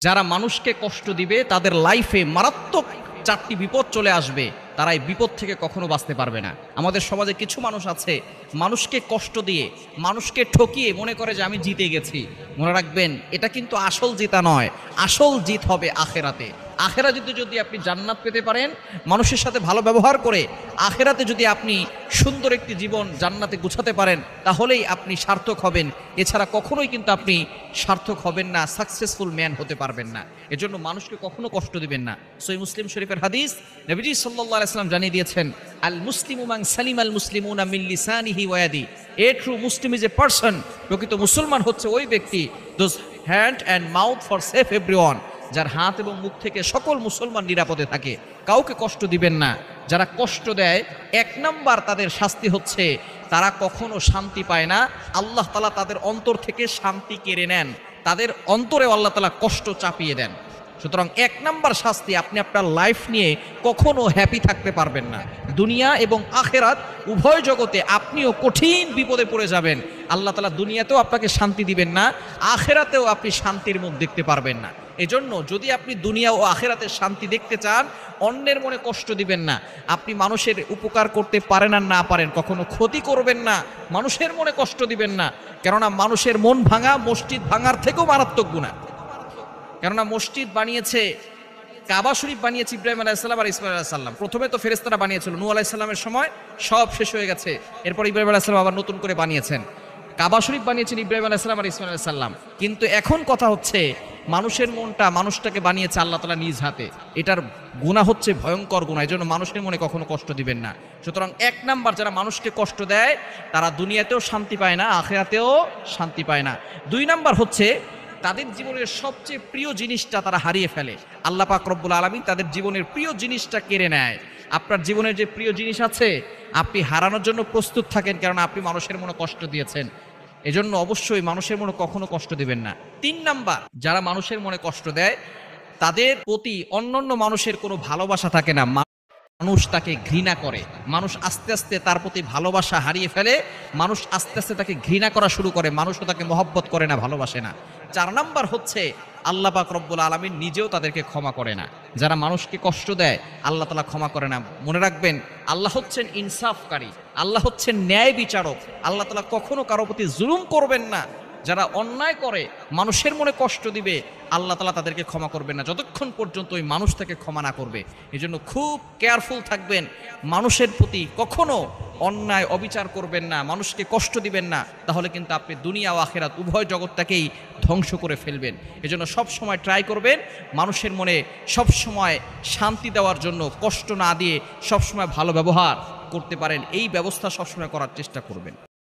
যারা মানুষকে কষ্ট দিবে তাদের লাইফে মারাত্মক 4টি বিপদ চলে আসবে, তারা এই বিপদ থেকে কখনো বাঁচতে পারবে না। আমাদের সমাজে কিছু মানুষ আছে, মানুষকে কষ্ট দিয়ে, মানুষকে ঠকিয়ে মনে করে যে আমি জিতে গেছি। মনে রাখবেন, এটা কিন্তু আসল জিতা নয়, আসল জিত হবে আখেরাতে। আখেরাতে যদি আপনি জান্নাত পেতে পারেন, মানুষের সাথে ভালো ব্যবহার করে আখেরাতে যদি আপনি সুন্দর একটি জীবন জান্নাতে গুছাতে পারেন, তাহলেই আপনি সার্থক হবেন। এছাড়া কখনোই কিন্তু আপনি সার্থক হবেন না, সাকসেসফুল ম্যান হতে পারবেন না। এজন্য মানুষকে কখনো কষ্ট দিবেন না। সহিহ মুসলিম শরীফের হাদিস, নবীজি সাল্লাল্লাহু আলাইহি ওয়াসাল্লাম জানিয়ে দিয়েছেন, আল মুসলিমু মান সালিমাল মুসলিমুনা মিন লিসানিহি ওয়া ইয়াদি। A true Muslim is a person, প্রকৃত মুসলমান হচ্ছে ওই ব্যক্তি, those hand and mouth for safe everyone, যার হাত এবং মুখ থেকে সকল মুসলমান নিরাপদে থাকে। কাউকে কষ্ট দিবেন না। যারা কষ্ট দেয়, 1 নাম্বার তাদের শাস্তি হচ্ছে তারা কখনো শান্তি পায় না। আল্লাহ তাআলা তাদের অন্তর থেকে শান্তি কেড়ে নেন, তাদের অন্তরে আল্লাহ তাআলা কষ্ট চাপিয়ে দেন। সুতরাং 1 নাম্বার শাস্তি, আপনি আপনার লাইফ নিয়ে কখনো হ্যাপি থাকতে পারবেন না। দুনিয়া এবং আখেরাত উভয় জগতে আপনিও কঠিন বিপদে পড়ে যাবেন। আল্লাহ তাআলা দুনিয়াতেও আপনাকে শান্তি দিবেন না, আখেরাতেও আপনি শান্তির মুখ দেখতে পারবেন না। এজন্য যদি আপনি দুনিয়া ও আখেরাতের শান্তি দেখতে চান, অন্যের মনে কষ্ট দিবেন না। আপনি মানুষের উপকার করতে পারেন আর না পারেন, কখনো ক্ষতি করবেন না, মানুষের মনে কষ্ট দিবেন না। কেননা মানুষের মন ভাঙা মসজিদ ভাঙার থেকেও মারাত্মক গুনাহ। কেননা মসজিদ বানিয়েছে, কাবা শরীফ বানিয়েছে ইব্রাহিম আলাইহিস সালাম আর ইসমাঈল আলাইহিস সালাম। প্রথমে তো ফেরেশতারা বানিয়েছিল, নূহ আলাইহিস সালামের সময় সব শেষ হয়ে গেছে। এরপর ইব্রাহিম আলাইহিস সালাম আবার নতুন করে বানিয়েছেন। কাবা শরীফ বানিয়েছেন ইব্রাহিম আলাইহিস সালাম আর ইসমাঈল আলাইহিস সালাম। কিন্তু এখন কথা হচ্ছে, মানুষের মনটা, মানুষটাকে বানিয়েছে আল্লাহ তাআলা নিজ হাতে। এটার গুনাহ হচ্ছে ভয়ঙ্কর গুনাহ। এজন্য মানুষের মনে কখনো কষ্ট দিবেন না। সুতরাং 1 নাম্বার, যারা মানুষকে কষ্ট দেয় তারা দুনিয়াতেও শান্তি পায় না, আখিরাতেও শান্তি পায় না। 2 নাম্বার হচ্ছে তাদের জীবনের সবচেয়ে প্রিয় জিনিসটা তারা হারিয়ে ফেলে। আল্লাহ পাক রব্বুল আলামিন তাদের জীবনের প্রিয় জিনিসটা কেড়ে নেয়। আপনার জীবনের যে প্রিয় জিনিস আছে, আপনি হারানোর জন্য প্রস্তুত থাকেন, কারণ আপনি মানুষের মনে কষ্ট দিয়েছেন। এজন্য অবশ্যই মানুষের মনে কখনো কষ্ট দিবেন না। 3 নাম্বার, যারা মানুষের মনে কষ্ট দেয় তাদের প্রতি অন্যান্য মানুষের কোনো ভালোবাসা থাকে না। মানুষ তাকে ঘৃণা করে, মানুষ আস্তে আস্তে তার প্রতি ভালোবাসা হারিয়ে ফেলে, মানুষ আস্তে আস্তে তাকে ঘৃণা করা শুরু করে, মানুষও তাকে মহব্বত করে না, ভালোবাসে না। 4 নাম্বার হচ্ছে আল্লাহ পাক রব্বুল আলামিন নিজেও তাদেরকে ক্ষমা করে না। যারা মানুষকে কষ্ট দেয় আল্লাহ তাআলা ক্ষমা করে না। মনে রাখবেন, আল্লাহ হচ্ছেন ইনসাফকারী, আল্লাহ হচ্ছেন ন্যায় বিচারক। আল্লাহ তাআলা কখনো কারো প্রতি জুলুম করবেন না। যারা অন্যায় করে, মানুষের মনে কষ্ট দিবে, আল্লাহ তাআলা তাদেরকে ক্ষমা করবেন না যতক্ষণ পর্যন্ত ওই মানুষ তাকে ক্ষমা না করবে। এজন্য খুব কেয়ারফুল থাকবেন, মানুষের প্রতি কখনো অন্যায় অবিচার করবেন না, মানুষকে কষ্ট দিবেন না, তাহলে কিন্তু আপনি দুনিয়া ও আখিরাত উভয় জগৎটাকেই ধ্বংস করে ফেলবেন। এজন্য সব সময় ট্রাই করবেন মানুষের মনে সব সময় শান্তি দেওয়ার জন্য, কষ্ট না দিয়ে সব সময় ভালো ব্যবহার করতে পারেন, এই ব্যবস্থা সবসময় করার চেষ্টা করবেন।